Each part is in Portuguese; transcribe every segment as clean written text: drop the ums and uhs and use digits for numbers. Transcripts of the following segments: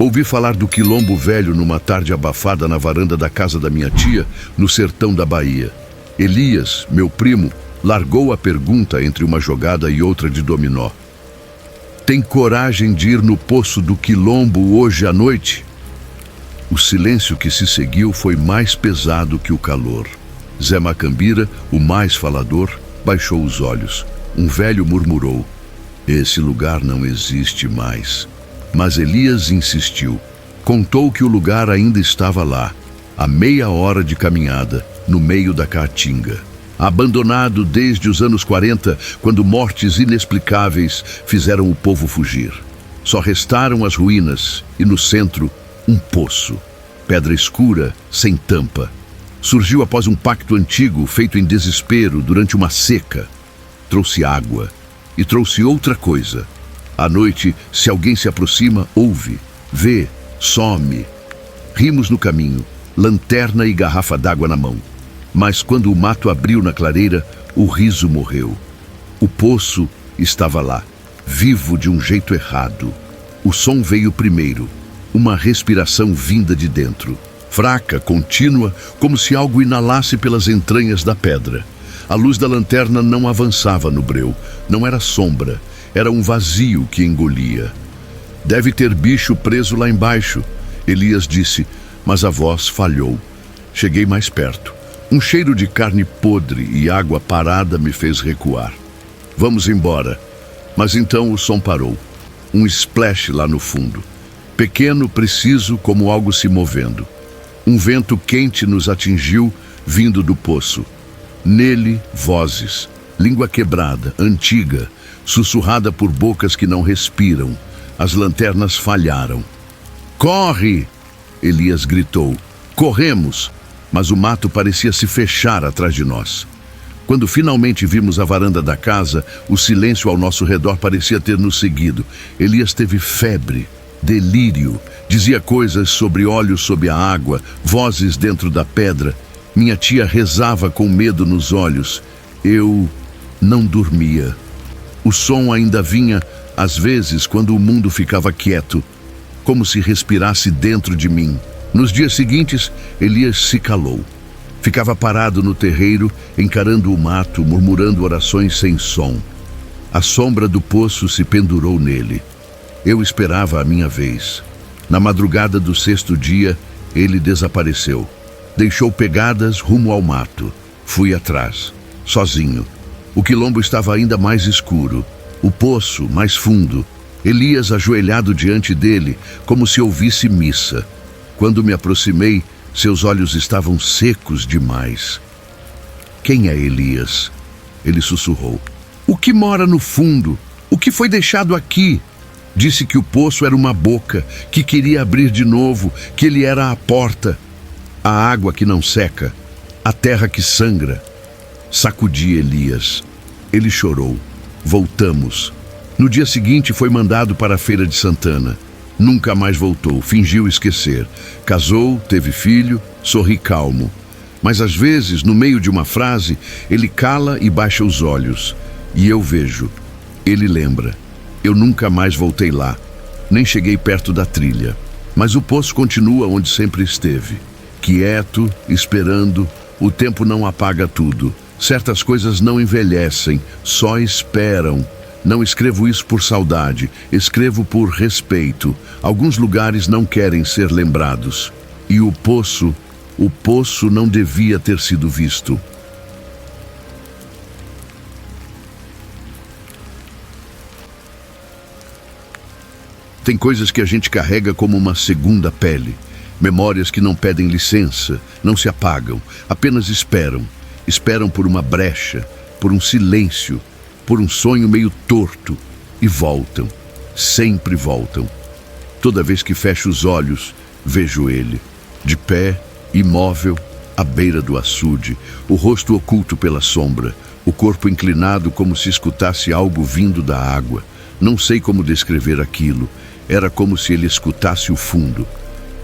Ouvi falar do quilombo velho numa tarde abafada na varanda da casa da minha tia, no sertão da Bahia. Elias, meu primo, largou a pergunta entre uma jogada e outra de dominó. Tem coragem de ir no poço do quilombo hoje à noite? O silêncio que se seguiu foi mais pesado que o calor. Zé Macambira, o mais falador, baixou os olhos. Um velho murmurou: esse lugar não existe mais. Mas Elias insistiu. Contou que o lugar ainda estava lá, a meia hora de caminhada, no meio da caatinga. Abandonado desde os anos 40, quando mortes inexplicáveis fizeram o povo fugir. Só restaram as ruínas e, no centro, um poço. Pedra escura, sem tampa. Surgiu após um pacto antigo feito em desespero durante uma seca. Trouxe água e trouxe outra coisa. À noite, se alguém se aproxima, ouve, vê, some. Rimos no caminho, lanterna e garrafa d'água na mão. Mas quando o mato abriu na clareira, o riso morreu. O poço estava lá, vivo de um jeito errado. O som veio primeiro, uma respiração vinda de dentro. Fraca, contínua, como se algo inalasse pelas entranhas da pedra. A luz da lanterna não avançava no breu, não era sombra, era um vazio que engolia. Deve ter bicho preso lá embaixo, Elias disse, mas a voz falhou. Cheguei mais perto. Um cheiro de carne podre e água parada me fez recuar. Vamos embora. Mas então o som parou. Um splash lá no fundo. Pequeno, preciso, como algo se movendo. Um vento quente nos atingiu, vindo do poço. Nele, vozes. Língua quebrada, antiga, sussurrada por bocas que não respiram. As lanternas falharam. Corre! Elias gritou. Corremos! Mas o mato parecia se fechar atrás de nós. Quando finalmente vimos a varanda da casa, o silêncio ao nosso redor parecia ter nos seguido. Elias teve febre, delírio, dizia coisas sobre olhos sob a água, vozes dentro da pedra. Minha tia rezava com medo nos olhos. Eu não dormia. O som ainda vinha, às vezes, quando o mundo ficava quieto, como se respirasse dentro de mim. Nos dias seguintes, Elias se calou. Ficava parado no terreiro, encarando o mato, murmurando orações sem som. A sombra do poço se pendurou nele. Eu esperava a minha vez. Na madrugada do 6º dia, ele desapareceu. Deixou pegadas rumo ao mato. Fui atrás, sozinho. O quilombo estava ainda mais escuro. O poço mais fundo. Elias ajoelhado diante dele, como se ouvisse missa. Quando me aproximei, seus olhos estavam secos demais. Quem é Elias? Ele sussurrou. O que mora no fundo? O que foi deixado aqui? Disse que o poço era uma boca, que queria abrir de novo, que ele era a porta. A água que não seca, a terra que sangra. Sacudi Elias. Ele chorou. Voltamos. No dia seguinte foi mandado para a Feira de Santana. Nunca mais voltou, fingiu esquecer. Casou, teve filho, sorri calmo. Mas às vezes, no meio de uma frase, ele cala e baixa os olhos. E eu vejo. Ele lembra. Eu nunca mais voltei lá. Nem cheguei perto da trilha. Mas o poço continua onde sempre esteve. Quieto, esperando. O tempo não apaga tudo. Certas coisas não envelhecem, só esperam. Não escrevo isso por saudade, escrevo por respeito. Alguns lugares não querem ser lembrados. E o poço não devia ter sido visto. Tem coisas que a gente carrega como uma segunda pele. Memórias que não pedem licença, não se apagam, apenas esperam. Esperam por uma brecha, por um silêncio, por um sonho meio torto, e voltam, sempre voltam. Toda vez que fecho os olhos, vejo ele, de pé, imóvel, à beira do açude, o rosto oculto pela sombra, o corpo inclinado como se escutasse algo vindo da água. Não sei como descrever aquilo, era como se ele escutasse o fundo.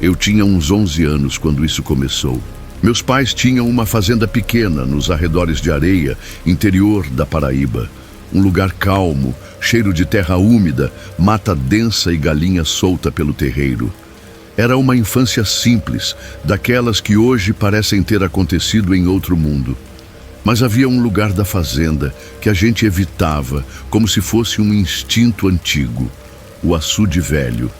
Eu tinha uns 11 anos quando isso começou. Meus pais tinham uma fazenda pequena nos arredores de Areia, interior da Paraíba. Um lugar calmo, cheiro de terra úmida, mata densa e galinha solta pelo terreiro. Era uma infância simples, daquelas que hoje parecem ter acontecido em outro mundo. Mas havia um lugar da fazenda que a gente evitava, como se fosse um instinto antigo. O açude velho.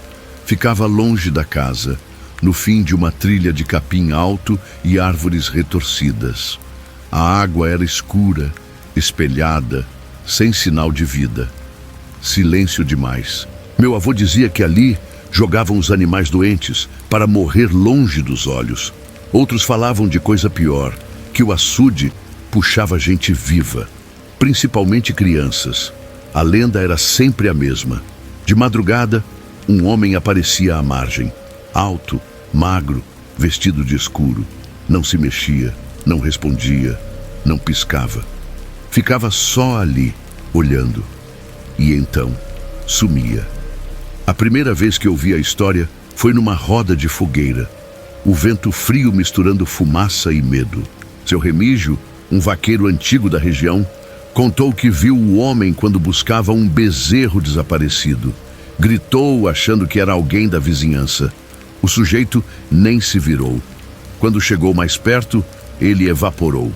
Ficava longe da casa, no fim de uma trilha de capim alto e árvores retorcidas. A água era escura, espelhada, sem sinal de vida. Silêncio demais. Meu avô dizia que ali jogavam os animais doentes para morrer longe dos olhos. Outros falavam de coisa pior, que o açude puxava gente viva, principalmente crianças. A lenda era sempre a mesma. De madrugada, um homem aparecia à margem, alto, magro, vestido de escuro. Não se mexia, não respondia, não piscava. Ficava só ali, olhando. E então, sumia. A primeira vez que ouvi a história foi numa roda de fogueira. O vento frio misturando fumaça e medo. Seu Remígio, um vaqueiro antigo da região, contou que viu o homem quando buscava um bezerro desaparecido. Gritou achando que era alguém da vizinhança. O sujeito nem se virou. Quando chegou mais perto, ele evaporou.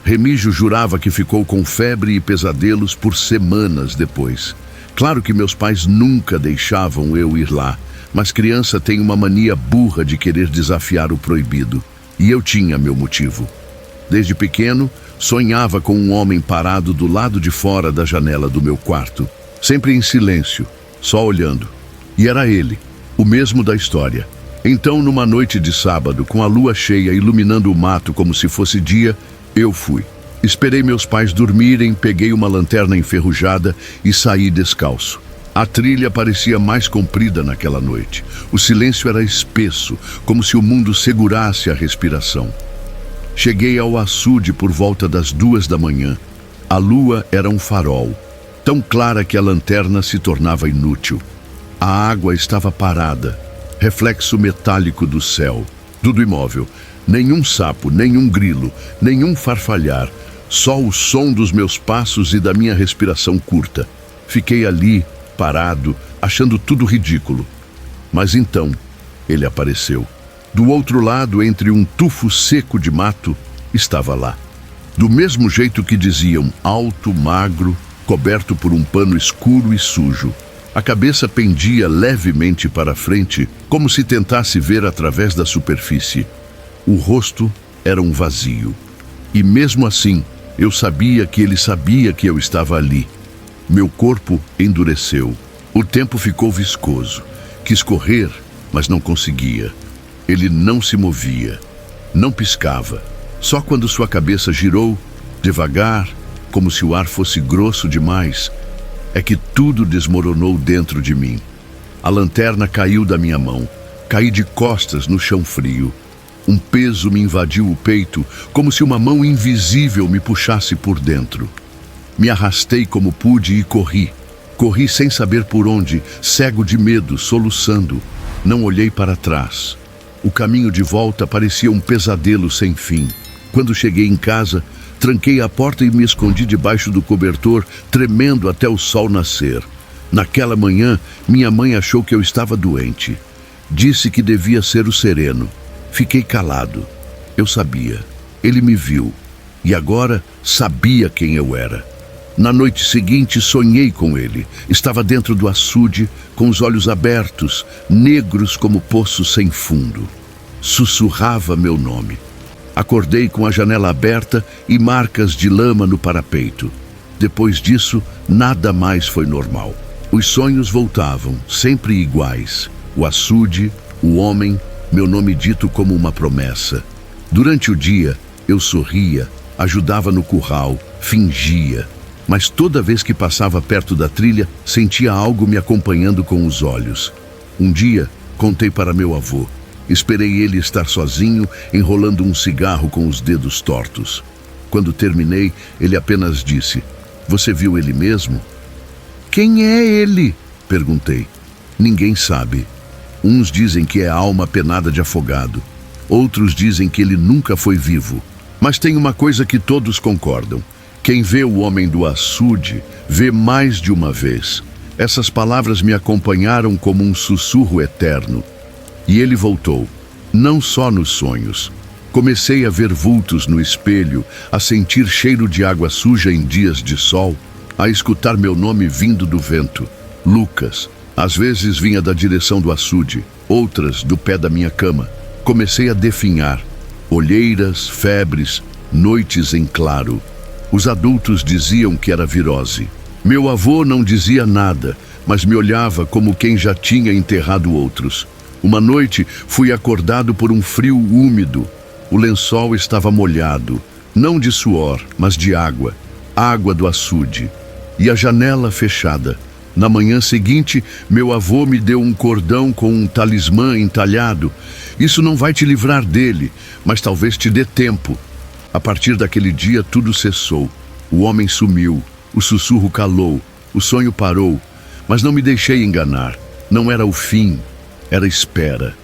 Remígio jurava que ficou com febre e pesadelos por semanas depois. Claro que meus pais nunca deixavam eu ir lá, mas criança tem uma mania burra de querer desafiar o proibido. E eu tinha meu motivo. Desde pequeno, sonhava com um homem parado do lado de fora da janela do meu quarto, sempre em silêncio, só olhando. E era ele, o mesmo da história. Então, numa noite de sábado, com a lua cheia iluminando o mato como se fosse dia, eu fui. Esperei meus pais dormirem, peguei uma lanterna enferrujada e saí descalço. A trilha parecia mais comprida naquela noite. O silêncio era espesso, como se o mundo segurasse a respiração. Cheguei ao açude por volta das 2 da manhã. A lua era um farol, tão clara que a lanterna se tornava inútil. A água estava parada, reflexo metálico do céu. Tudo imóvel. Nenhum sapo, nenhum grilo, nenhum farfalhar. Só o som dos meus passos e da minha respiração curta. Fiquei ali, parado, achando tudo ridículo. Mas então, ele apareceu. Do outro lado, entre um tufo seco de mato, estava lá. Do mesmo jeito que diziam, alto, magro, coberto por um pano escuro e sujo. A cabeça pendia levemente para frente, como se tentasse ver através da superfície. O rosto era um vazio. E mesmo assim, eu sabia que ele sabia que eu estava ali. Meu corpo endureceu. O tempo ficou viscoso. Quis correr, mas não conseguia. Ele não se movia, não piscava. Só quando sua cabeça girou, devagar, como se o ar fosse grosso demais, é que tudo desmoronou dentro de mim. A lanterna caiu da minha mão. Caí de costas no chão frio. Um peso me invadiu o peito, como se uma mão invisível me puxasse por dentro. Me arrastei como pude e corri. Corri sem saber por onde, cego de medo, soluçando. Não olhei para trás. O caminho de volta parecia um pesadelo sem fim. Quando cheguei em casa, tranquei a porta e me escondi debaixo do cobertor, tremendo até o sol nascer. Naquela manhã, minha mãe achou que eu estava doente. Disse que devia ser o sereno. Fiquei calado. Eu sabia. Ele me viu. E agora sabia quem eu era. Na noite seguinte, sonhei com ele. Estava dentro do açude, com os olhos abertos, negros como poços sem fundo. Sussurrava meu nome. Acordei com a janela aberta e marcas de lama no parapeito. Depois disso, nada mais foi normal. Os sonhos voltavam, sempre iguais. O açude, o homem, meu nome dito como uma promessa. Durante o dia, eu sorria, ajudava no curral, fingia. Mas toda vez que passava perto da trilha, sentia algo me acompanhando com os olhos. Um dia, contei para meu avô. Esperei ele estar sozinho, enrolando um cigarro com os dedos tortos. Quando terminei, ele apenas disse: "Você viu ele mesmo?" "Quem é ele?" perguntei. "Ninguém sabe. Uns dizem que é a alma penada de afogado. Outros dizem que ele nunca foi vivo. Mas tem uma coisa que todos concordam. Quem vê o homem do açude, vê mais de uma vez." Essas palavras me acompanharam como um sussurro eterno. E ele voltou, não só nos sonhos. Comecei a ver vultos no espelho, a sentir cheiro de água suja em dias de sol, a escutar meu nome vindo do vento. Lucas. Às vezes vinha da direção do açude, outras do pé da minha cama. Comecei a definhar. Olheiras, febres, noites em claro. Os adultos diziam que era virose. Meu avô não dizia nada, mas me olhava como quem já tinha enterrado outros. Uma noite fui acordado por um frio úmido. O lençol estava molhado, não de suor, mas de água. Água do açude. E a janela fechada. Na manhã seguinte, meu avô me deu um cordão com um talismã entalhado. Isso não vai te livrar dele, mas talvez te dê tempo. A partir daquele dia, tudo cessou. O homem sumiu, o sussurro calou, o sonho parou. Mas não me deixei enganar. Não era o fim, era espera.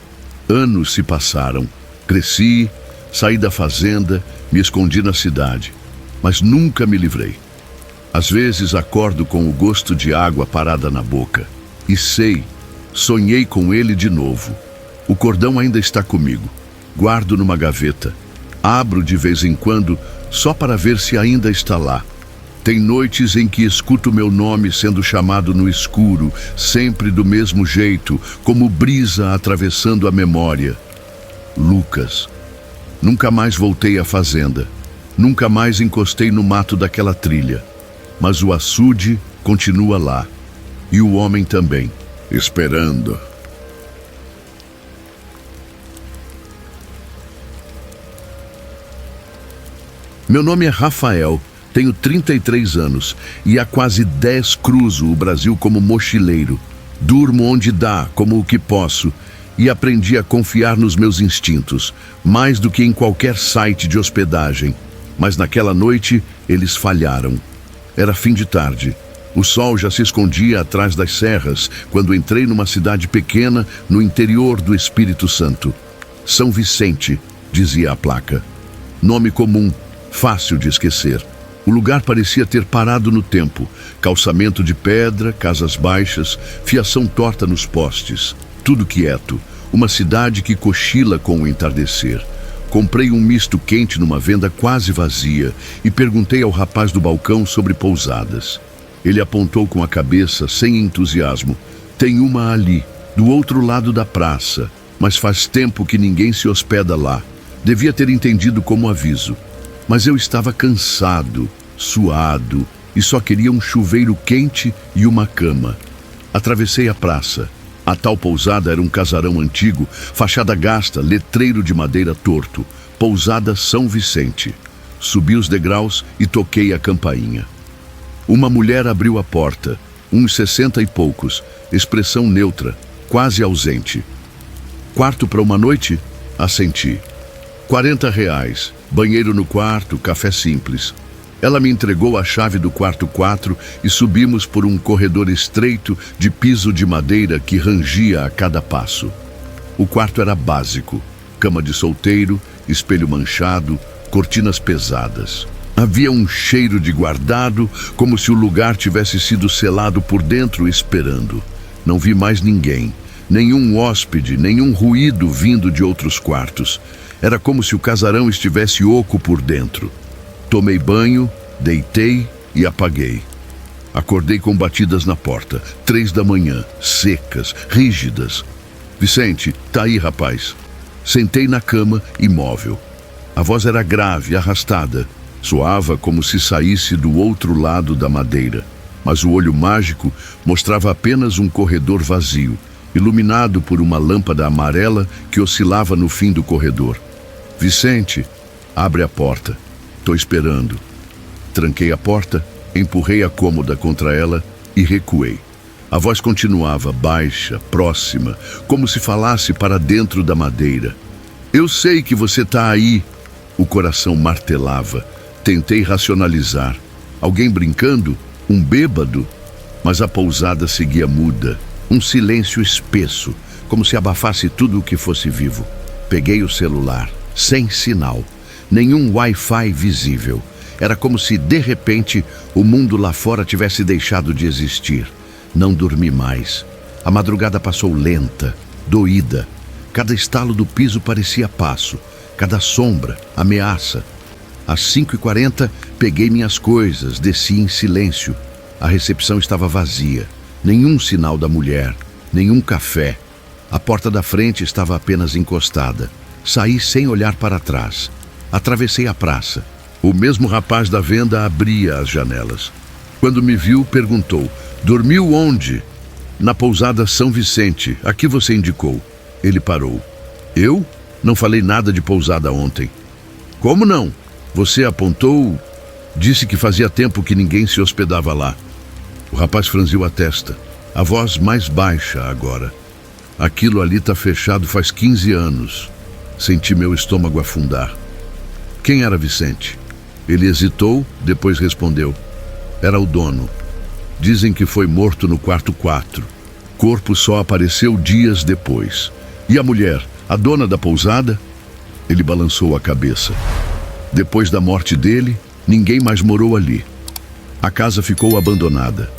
Anos se passaram. Cresci, saí da fazenda, me escondi na cidade. Mas nunca me livrei. Às vezes acordo com o gosto de água parada na boca. E sei, sonhei com ele de novo. O cordão ainda está comigo. Guardo numa gaveta. Abro de vez em quando, só para ver se ainda está lá. Tem noites em que escuto meu nome sendo chamado no escuro, sempre do mesmo jeito, como brisa atravessando a memória. Lucas. Nunca mais voltei à fazenda. Nunca mais encostei no mato daquela trilha. Mas o açude continua lá. E o homem também, esperando. Meu nome é Rafael, tenho 33 anos e há quase 10 cruzo o Brasil como mochileiro. Durmo onde dá, como o que posso, e aprendi a confiar nos meus instintos, mais do que em qualquer site de hospedagem. Mas naquela noite, eles falharam. Era fim de tarde. O sol já se escondia atrás das serras quando entrei numa cidade pequena no interior do Espírito Santo. São Vicente, dizia a placa. Nome comum, fácil de esquecer. O lugar parecia ter parado no tempo. Calçamento de pedra, casas baixas, fiação torta nos postes. Tudo quieto. Uma cidade que cochila com o entardecer. Comprei um misto quente numa venda quase vazia e perguntei ao rapaz do balcão sobre pousadas. Ele apontou com a cabeça, sem entusiasmo. Tem uma ali, do outro lado da praça, mas faz tempo que ninguém se hospeda lá. Devia ter entendido como aviso. Mas eu estava cansado, suado e só queria um chuveiro quente e uma cama. Atravessei a praça. A tal pousada era um casarão antigo, fachada gasta, letreiro de madeira torto. Pousada São Vicente. Subi os degraus e toquei a campainha. Uma mulher abriu a porta, uns 60 e poucos, expressão neutra, quase ausente. Quarto para uma noite? Assenti. R$ 40, banheiro no quarto, café simples. Ela me entregou a chave do quarto 4 e subimos por um corredor estreito de piso de madeira que rangia a cada passo. O quarto era básico, cama de solteiro, espelho manchado, cortinas pesadas. Havia um cheiro de guardado, como se o lugar tivesse sido selado por dentro esperando. Não vi mais ninguém, nenhum hóspede, nenhum ruído vindo de outros quartos. Era como se o casarão estivesse oco por dentro. Tomei banho, deitei e apaguei. Acordei com batidas na porta, 3 da manhã, secas, rígidas. Vicente, tá aí, rapaz. Sentei na cama, imóvel. A voz era grave, arrastada. Soava como se saísse do outro lado da madeira. Mas o olho mágico mostrava apenas um corredor vazio, iluminado por uma lâmpada amarela que oscilava no fim do corredor. Vicente, abre a porta. Tô esperando. Tranquei a porta, empurrei a cômoda contra ela e recuei. A voz continuava, baixa, próxima, como se falasse para dentro da madeira. Eu sei que você tá aí. O coração martelava. Tentei racionalizar. Alguém brincando? Um bêbado? Mas a pousada seguia muda. Um silêncio espesso, como se abafasse tudo o que fosse vivo. Peguei o celular, sem sinal. Nenhum Wi-Fi visível. Era como se, de repente, o mundo lá fora tivesse deixado de existir. Não dormi mais. A madrugada passou lenta, doída. Cada estalo do piso parecia passo, cada sombra, ameaça. Às 5h40, peguei minhas coisas, desci em silêncio. A recepção estava vazia. Nenhum sinal da mulher, nenhum café. A porta da frente estava apenas encostada. Saí sem olhar para trás. Atravessei a praça. O mesmo rapaz da venda abria as janelas. Quando me viu, perguntou: "Dormiu onde?" "Na pousada São Vicente. A que você indicou?" Ele parou. "Eu? Não falei nada de pousada ontem." "Como não? Você apontou..." "Disse que fazia tempo que ninguém se hospedava lá." O rapaz franziu a testa, a voz mais baixa agora. "Aquilo ali tá fechado faz 15 anos." Senti meu estômago afundar. "Quem era Vicente?" Ele hesitou, depois respondeu: "Era o dono. Dizem que foi morto no quarto 4. Corpo só apareceu dias depois." "E a mulher, a dona da pousada?" Ele balançou a cabeça. "Depois da morte dele, ninguém mais morou ali. A casa ficou abandonada.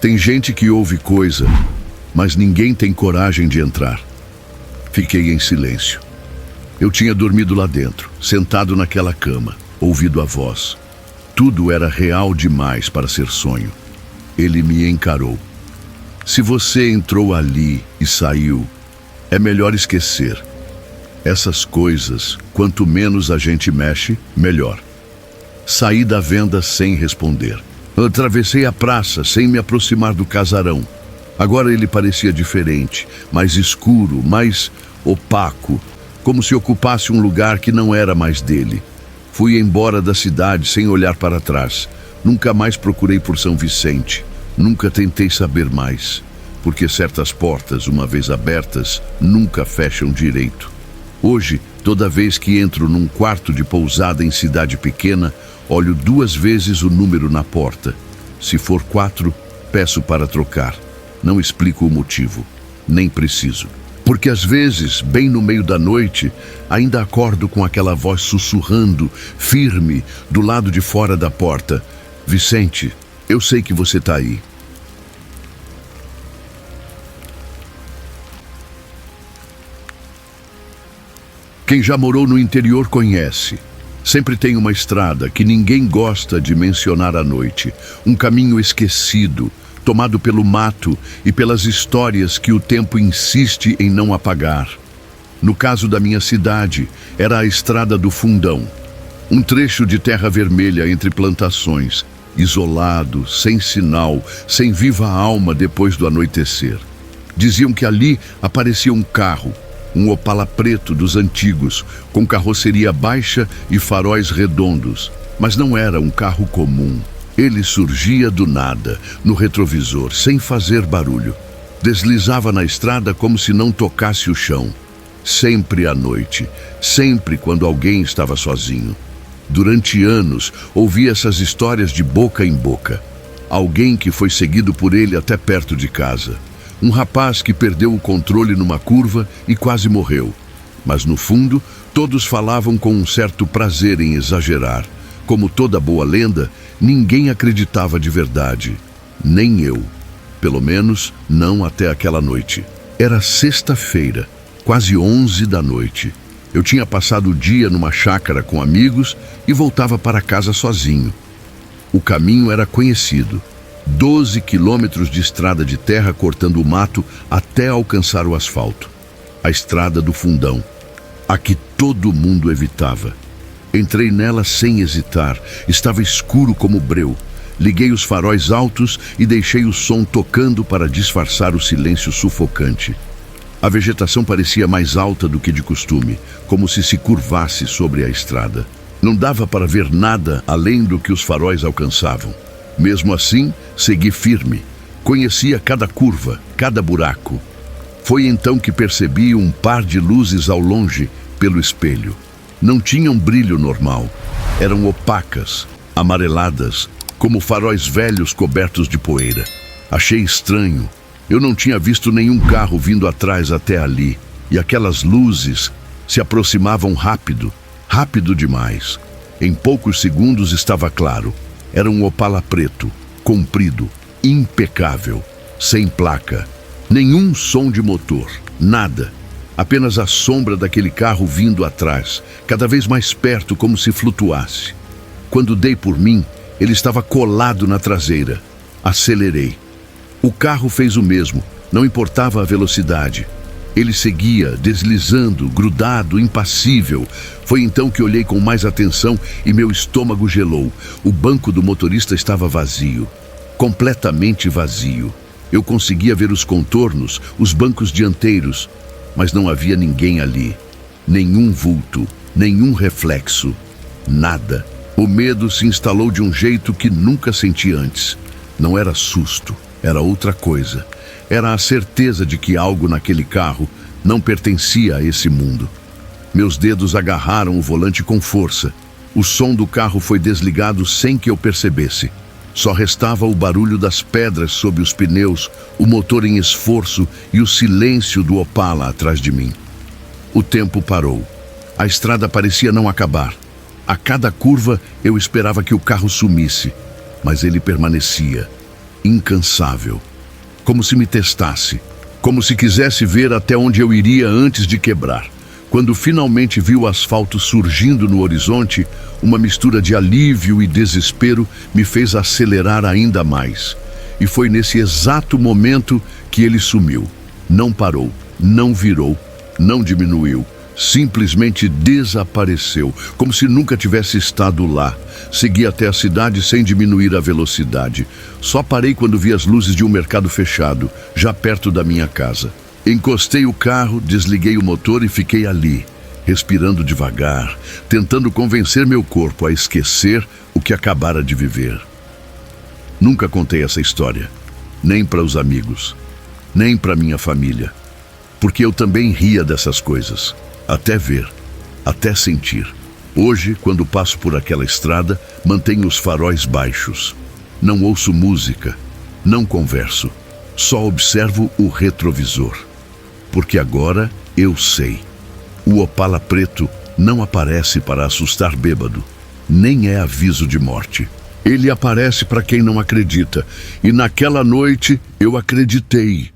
Tem gente que ouve coisa, mas ninguém tem coragem de entrar." Fiquei em silêncio. Eu tinha dormido lá dentro, sentado naquela cama, ouvido a voz. Tudo era real demais para ser sonho. Ele me encarou. "Se você entrou ali e saiu, é melhor esquecer. Essas coisas, quanto menos a gente mexe, melhor." Saí da venda sem responder. Atravessei a praça sem me aproximar do casarão. Agora ele parecia diferente, mais escuro, mais opaco, como se ocupasse um lugar que não era mais dele. Fui embora da cidade sem olhar para trás. Nunca mais procurei por São Vicente. Nunca tentei saber mais, porque certas portas, uma vez abertas, nunca fecham direito. Hoje, toda vez que entro num quarto de pousada em cidade pequena, olho 2 vezes o número na porta. Se for 4, peço para trocar. Não explico o motivo, nem preciso. Porque às vezes, bem no meio da noite, ainda acordo com aquela voz sussurrando, firme, do lado de fora da porta: "Vicente, eu sei que você está aí." Quem já morou no interior conhece. Sempre tem uma estrada que ninguém gosta de mencionar à noite. Um caminho esquecido, tomado pelo mato e pelas histórias que o tempo insiste em não apagar. No caso da minha cidade, era a Estrada do Fundão. Um trecho de terra vermelha entre plantações, isolado, sem sinal, sem viva alma depois do anoitecer. Diziam que ali aparecia um carro, um Opala preto dos antigos, com carroceria baixa e faróis redondos. Mas não era um carro comum. Ele surgia do nada, no retrovisor, sem fazer barulho. Deslizava na estrada como se não tocasse o chão. Sempre à noite, sempre quando alguém estava sozinho. Durante anos, ouvi essas histórias de boca em boca. Alguém que foi seguido por ele até perto de casa. Um rapaz que perdeu o controle numa curva e quase morreu. Mas no fundo, todos falavam com um certo prazer em exagerar. Como toda boa lenda, ninguém acreditava de verdade. Nem eu. Pelo menos, não até aquela noite. Era sexta-feira, quase 11 da noite. Eu tinha passado o dia numa chácara com amigos e voltava para casa sozinho. O caminho era conhecido. 12 quilômetros de estrada de terra cortando o mato até alcançar o asfalto. A Estrada do Fundão. A que todo mundo evitava. Entrei nela sem hesitar. Estava escuro como breu. Liguei os faróis altos e deixei o som tocando para disfarçar o silêncio sufocante. A vegetação parecia mais alta do que de costume, como se curvasse sobre a estrada. Não dava para ver nada além do que os faróis alcançavam. Mesmo assim, segui firme. Conhecia cada curva, cada buraco. Foi então que percebi um par de luzes ao longe, pelo espelho. Não tinham brilho normal. Eram opacas, amareladas, como faróis velhos cobertos de poeira. Achei estranho. Eu não tinha visto nenhum carro vindo atrás até ali. E aquelas luzes se aproximavam rápido, rápido demais. Em poucos segundos estava claro. Era um Opala preto, comprido, impecável, sem placa. Nenhum som de motor, nada. Apenas a sombra daquele carro vindo atrás, cada vez mais perto, como se flutuasse. Quando dei por mim, ele estava colado na traseira. Acelerei. O carro fez o mesmo, não importava a velocidade. Ele seguia, deslizando, grudado, impassível. Foi então que olhei com mais atenção e meu estômago gelou. O banco do motorista estava vazio. Completamente vazio. Eu conseguia ver os contornos, os bancos dianteiros, mas não havia ninguém ali. Nenhum vulto, nenhum reflexo. Nada. O medo se instalou de um jeito que nunca senti antes. Não era susto, era outra coisa. Era a certeza de que algo naquele carro não pertencia a esse mundo. Meus dedos agarraram o volante com força. O som do carro foi desligado sem que eu percebesse. Só restava o barulho das pedras sob os pneus, o motor em esforço e o silêncio do Opala atrás de mim. O tempo parou. A estrada parecia não acabar. A cada curva eu esperava que o carro sumisse, mas ele permanecia, incansável. Como se me testasse, como se quisesse ver até onde eu iria antes de quebrar. Quando finalmente vi o asfalto surgindo no horizonte, uma mistura de alívio e desespero me fez acelerar ainda mais. E foi nesse exato momento que ele sumiu. Não parou, não virou, não diminuiu. Simplesmente desapareceu, como se nunca tivesse estado lá. Segui até a cidade sem diminuir a velocidade. Só parei quando vi as luzes de um mercado fechado, já perto da minha casa. Encostei o carro, desliguei o motor e fiquei ali, respirando devagar, tentando convencer meu corpo a esquecer o que acabara de viver. Nunca contei essa história, nem para os amigos, nem para minha família, porque eu também ria dessas coisas. Até ver, até sentir. Hoje, quando passo por aquela estrada, mantenho os faróis baixos. Não ouço música, não converso. Só observo o retrovisor. Porque agora eu sei. O Opala preto não aparece para assustar bêbado, nem é aviso de morte. Ele aparece para quem não acredita. E naquela noite eu acreditei.